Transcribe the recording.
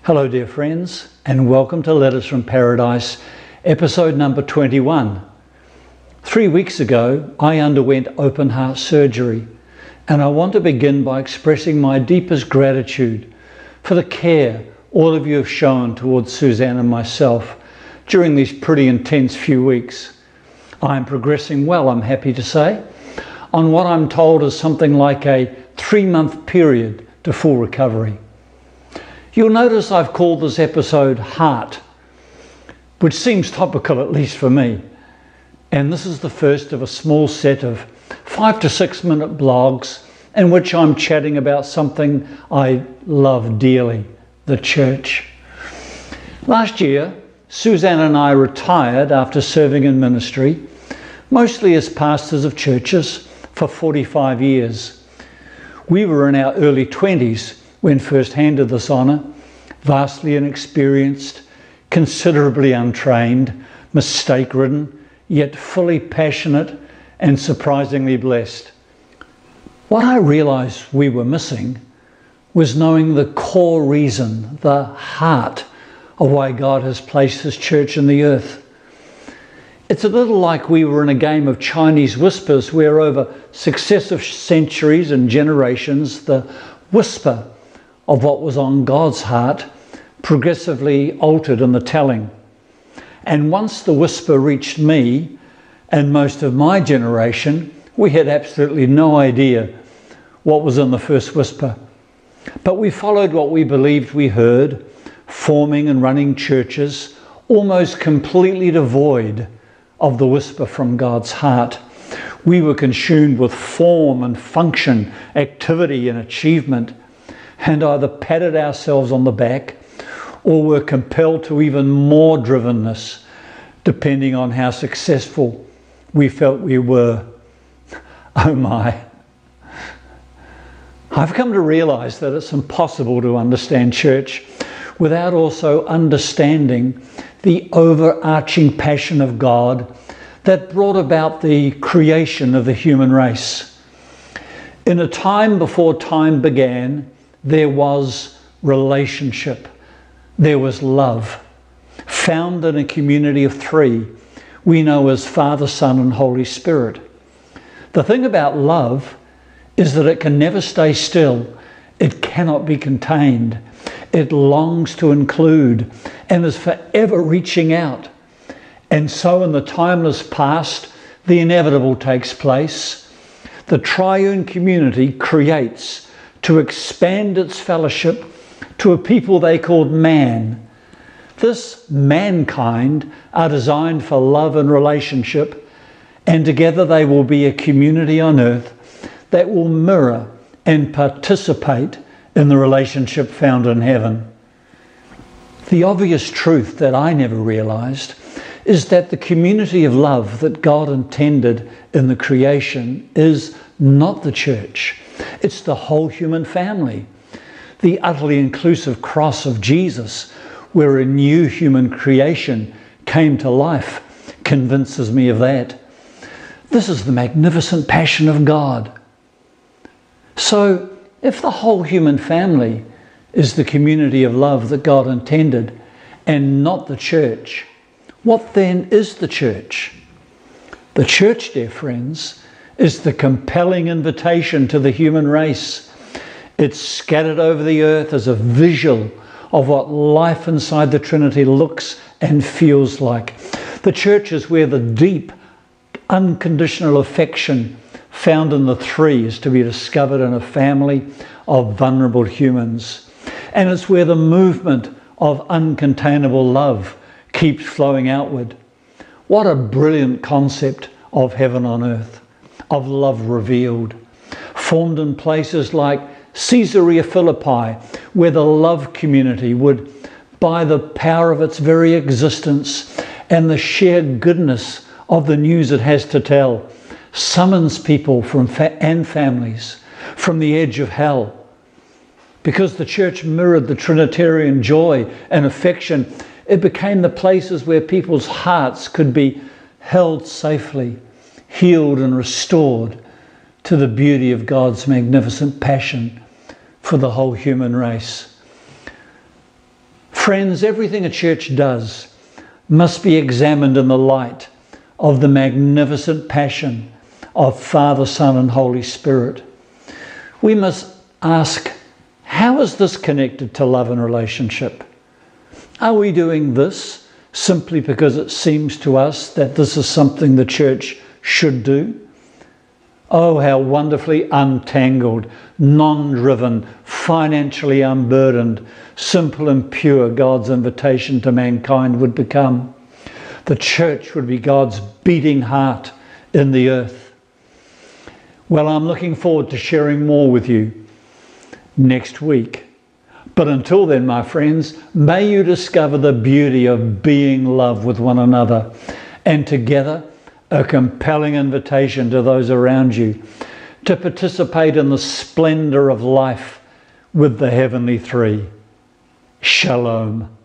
Hello dear friends, and welcome to Letters from Paradise, episode number 21. 3 weeks ago, I underwent open heart surgery, and I want to begin by expressing my deepest gratitude for the care all of you have shown towards Suzanne and myself during these pretty intense few weeks. I am progressing well, I'm happy to say, on what I'm told is something like a 3-month period to full recovery. You'll notice I've called this episode Heart, which seems topical, at least for me. And this is the first of a small set of 5 to 6 minute blogs in which I'm chatting about something I love dearly, the church. Last year, Suzanne and I retired after serving in ministry, mostly as pastors of churches, for 45 years. We were in our early 20s when first handed this honour, vastly inexperienced, considerably untrained, mistake-ridden, yet fully passionate and surprisingly blessed. What I realised we were missing was knowing the core reason, the heart of why God has placed His church in the earth. It's a little like we were in a game of Chinese whispers where over successive centuries and generations, the whisper of what was on God's heart progressively altered in the telling. And once the whisper reached me and most of my generation, we had absolutely no idea what was in the first whisper. But we followed what we believed we heard, forming and running churches almost completely devoid of the whisper from God's heart. We were consumed with form and function, activity and achievement, and either patted ourselves on the back or were compelled to even more drivenness, depending on how successful we felt we were. Oh my. I've come to realise that it's impossible to understand church without also understanding the overarching passion of God that brought about the creation of the human race. In a time before time began, there was relationship, there was love, found in a community of three we know as Father, Son and Holy Spirit. The thing about love is that it can never stay still, it cannot be contained, it longs to include and is forever reaching out. And so in the timeless past, the inevitable takes place. The triune community creates to expand its fellowship to a people they called man. This mankind are designed for love and relationship, and together they will be a community on earth that will mirror and participate in the relationship found in heaven. The obvious truth that I never realised is that the community of love that God intended in the creation is not the church. It's the whole human family. The utterly inclusive cross of Jesus, where a new human creation came to life, convinces me of that. This is the magnificent passion of God. So, if the whole human family is the community of love that God intended and not the church, what then is the church? The church, dear friends, is the compelling invitation to the human race. It's scattered over the earth as a visual of what life inside the Trinity looks and feels like. The church is where the deep, unconditional affection found in the three is to be discovered in a family of vulnerable humans. And it's where the movement of uncontainable love keeps flowing outward. What a brilliant concept of heaven on earth, of love revealed, formed in places like Caesarea Philippi, where the love community would, by the power of its very existence and the sheer goodness of the news it has to tell, summons people and families from the edge of hell. Because the church mirrored the Trinitarian joy and affection, it became the places where people's hearts could be held safely, healed and restored to the beauty of God's magnificent passion for the whole human race. Friends, everything a church does must be examined in the light of the magnificent passion of Father, Son and Holy Spirit. We must ask, how is this connected to love and relationship? Are we doing this simply because it seems to us that this is something the church should do? Oh, how wonderfully untangled, non-driven, financially unburdened, simple and pure God's invitation to mankind would become. The church would be God's beating heart in the earth. Well, I'm looking forward to sharing more with you next week. But until then, my friends, may you discover the beauty of being love with one another, and together a compelling invitation to those around you to participate in the splendor of life with the heavenly three. Shalom.